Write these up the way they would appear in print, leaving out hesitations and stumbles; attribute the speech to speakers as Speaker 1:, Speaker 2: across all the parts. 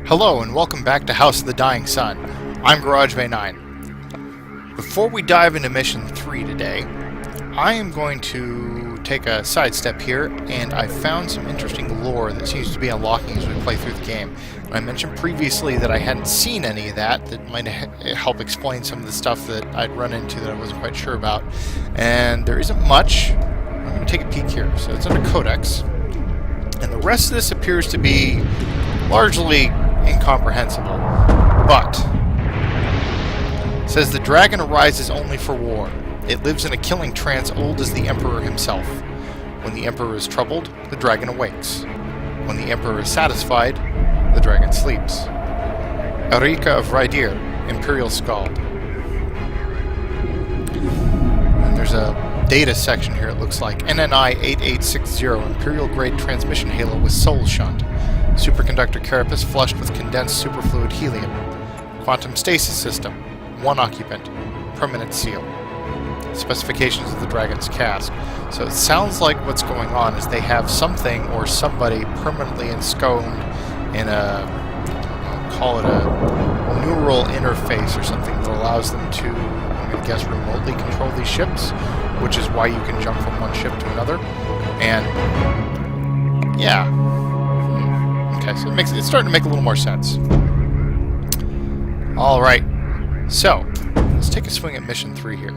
Speaker 1: Hello and welcome back to House of the Dying Sun. I'm GarageBay9. Before we dive into Mission 3 today, I am going to take a sidestep here, and I found some interesting lore that seems to be unlocking as we play through the game. I mentioned previously that I hadn't seen any of that might help explain some of the stuff that I'd run into that I wasn't quite sure about. And there isn't much. I'm going to take a peek here. So it's under Codex. And the rest of this appears to be largely incomprehensible, but it says the dragon arises only for war. It lives in a killing trance old as the Emperor himself. When the Emperor is troubled, the dragon awakes. When the Emperor is satisfied, the dragon sleeps. Erika of Rydir, Imperial Skald. And there's a data section here, it looks like. NNI 8860, Imperial grade transmission halo with soul shunt. Superconductor carapace flushed with condensed superfluid helium. Quantum stasis system. 1 occupant. Permanent seal. Specifications of the dragon's cask. So it sounds like what's going on is they have something or somebody permanently ensconced in a, I'll call it a neural interface or something that allows them to, I'm going to guess, remotely control these ships, which is why you can jump from one ship to another. And yeah. Okay, so it's starting to make a little more sense. Alright, so let's take a swing at Mission 3 here.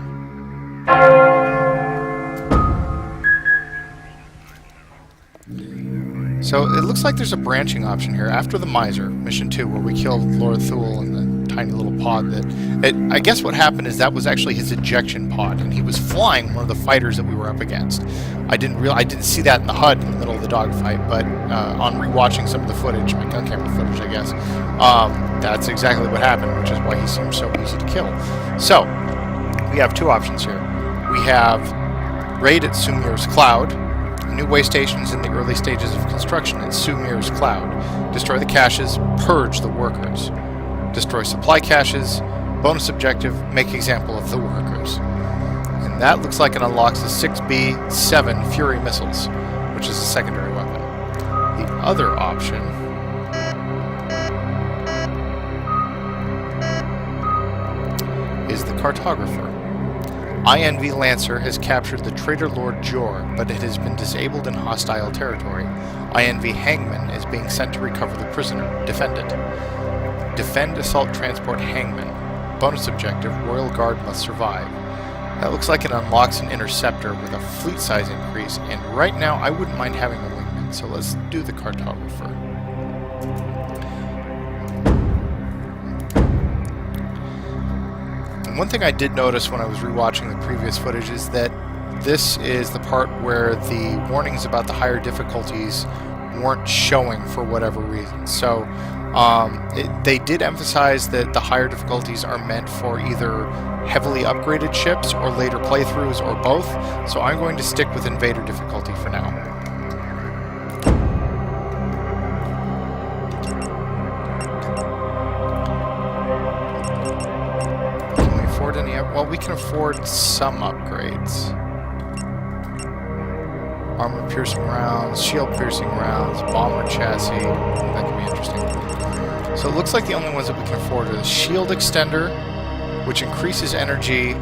Speaker 1: So it looks like there's a branching option here after the Miser, Mission 2, where we killed Lord Thule in the tiny little pod I guess what happened is that was actually his ejection pod, and he was flying one of the fighters that we were up against. I didn't see that in the HUD in the middle of the dogfight, but on rewatching some of the footage, my gun camera footage, I guess, that's exactly what happened, which is why he seems so easy to kill. So, we have two options here. We have raid at Sumir's Cloud. A new way station is in the early stages of construction at Sumir's Cloud. Destroy the caches, purge the workers. Destroy supply caches. Bonus objective, make example of the workers. And that looks like it unlocks the 6B-7 Fury missiles, which is a secondary weapon. The other option is the Cartographer. INV Lancer has captured the traitor Lord Jor, but it has been disabled in hostile territory. INV Hangman is being sent to recover the prisoner. Defend it. Defend Assault Transport Hangman. Bonus objective, Royal Guard must survive. That looks like it unlocks an interceptor with a fleet size increase, and right now I wouldn't mind having a wingman, so let's do the Cartographer. And one thing I did notice when I was rewatching the previous footage is that this is the part where the warnings about the higher difficulties weren't showing for whatever reason. So they did emphasize that the higher difficulties are meant for either heavily upgraded ships or later playthroughs or both, so I'm going to stick with Invader difficulty for now. Can we afford any? Well, we can afford some upgrades. Armor-piercing rounds, shield-piercing rounds, bomber chassis. That could be interesting. So it looks like the only ones that we can afford are the shield extender, which increases energy,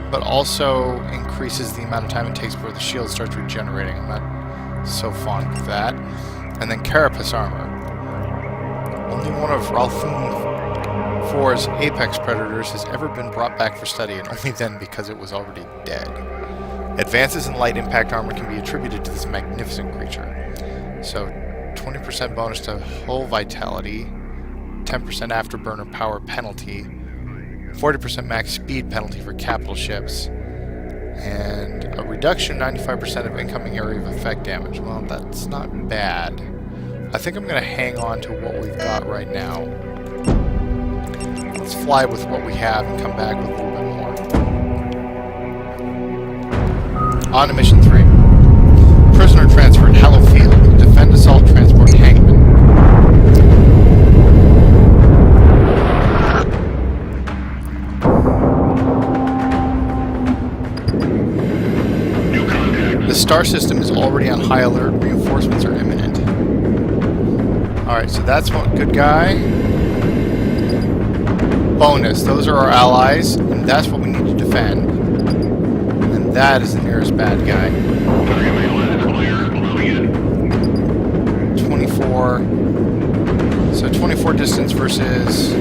Speaker 1: but also increases the amount of time it takes before the shield starts regenerating. I'm not so fond of that. And then carapace armor. Only one of Ralphun IV's apex predators has ever been brought back for study, and only then because it was already dead. Advances in light impact armor can be attributed to this magnificent creature. So, 20% bonus to hull vitality, 10% afterburner power penalty, 40% max speed penalty for capital ships, and a reduction 95% of incoming area of effect damage. Well, that's not bad. I think I'm going to hang on to what we've got right now. Let's fly with what we have and come back with a little bit more. On to Mission 3. Prisoner transferred Hello Field. Defend Assault Transport Hangman. The star system is already on high alert. Reinforcements are imminent. Alright, so that's one good guy. Bonus, those are our allies, and that's what we need to defend. And that is the nearest bad guy. 24. So 24 distance versus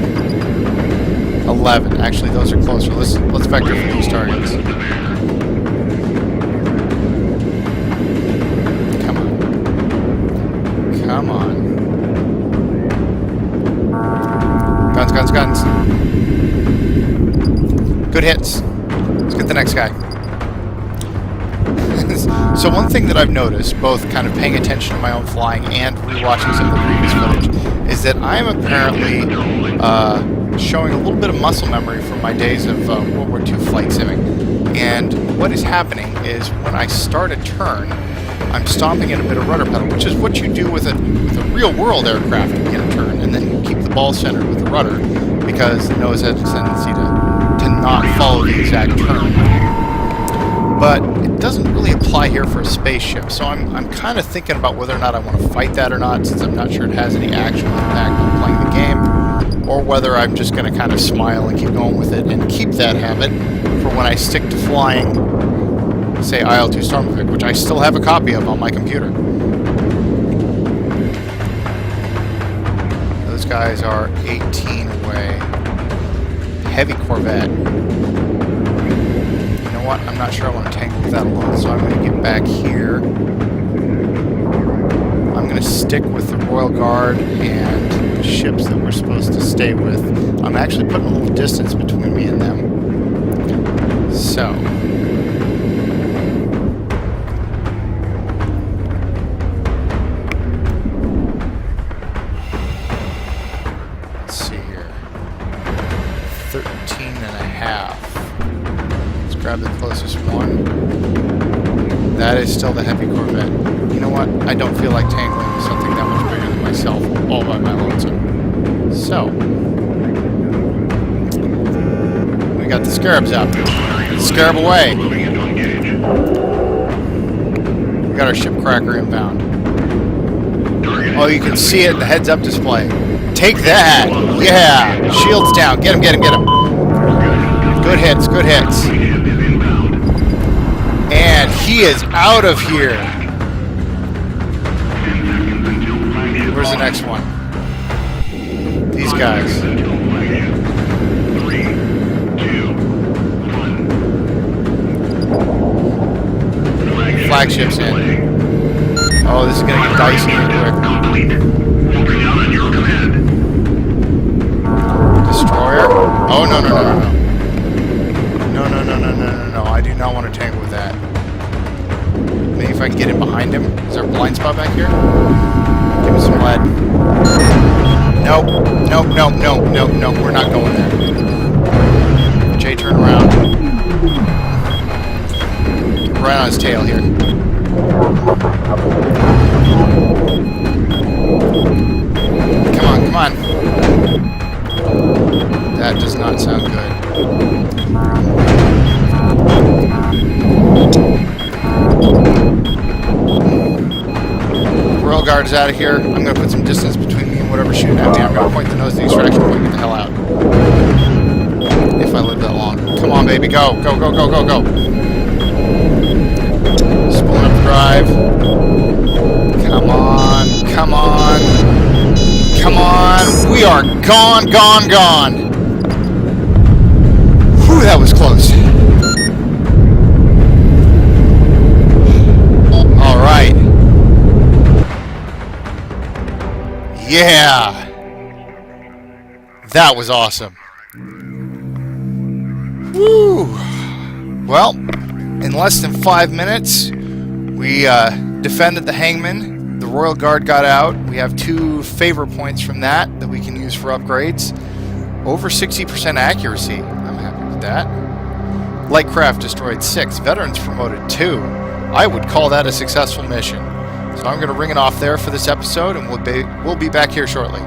Speaker 1: 11. Actually, those are closer. Let's vector for these targets. Come on. Come on. Guns, guns, guns. Good hits. Let's get the next guy. So one thing that I've noticed, both kind of paying attention to my own flying and rewatching some of the previous footage, is that I'm apparently showing a little bit of muscle memory from my days of World War II flight simming. And what is happening is when I start a turn, I'm stomping in a bit of rudder pedal, which is what you do with a real-world aircraft in a turn, and then you keep the ball centered with the rudder, because the nose has a tendency to not follow the exact turn. But it doesn't really apply here for a spaceship, so I'm kind of thinking about whether or not I want to fight that or not, since I'm not sure it has any actual impact on playing the game, or whether I'm just going to kind of smile and keep going with it and keep that habit for when I stick to flying, say, IL-2 Stormquake, which I still have a copy of on my computer. Those guys are 18 away. Heavy Corvette. What? I'm not sure I want to tangle with that alone, so I'm going to get back here. I'm going to stick with the Royal Guard and the ships that we're supposed to stay with. I'm actually putting a little distance between me and them. So. Let's see here. 13 and a half. Grab the closest one. That is still the heavy Corvette. You know what? I don't feel like tangling with something that much bigger than myself all by my lonesome. So. We got the Scarabs up. Scarab away. We got our ship cracker inbound. Oh, you can see it in the heads-up display. Take that! Yeah! Shields down. Get him, get him, get him. Good hits, good hits. And he is out of here. Where's the next one? These guys. Flagship's in. Oh, this is going to get dicey real quick. Destroyer? Oh, no, no, no, no, no. No, I do not want to tangle with that. Maybe if I can get in behind him. Is there a blind spot back here? Give me some lead. Nope. Nope, nope, nope, nope, nope. We're not going there. Jay, turn around. Right on his tail here. Come on, come on. That does not sound good. Royal Guard is out of here. I'm going to put some distance between me and whatever's shooting at me. I'm going to point the nose of the extraction point and get the hell out. If I live that long. Come on, baby. Go. Go, go, go, go, go. Spooling up the drive. Come on. Come on. Come on. We are gone, gone, gone. Whew, that was close. All right. Yeah. That was awesome. Woo. Well, in less than 5 minutes, we defended the Hangman. The Royal Guard got out. We have 2 favor points from that we can use for upgrades. Over 60% accuracy. I'm happy with that. Light craft destroyed 6. Veterans promoted 2. I would call that a successful mission. So I'm going to ring it off there for this episode, and we'll be back here shortly.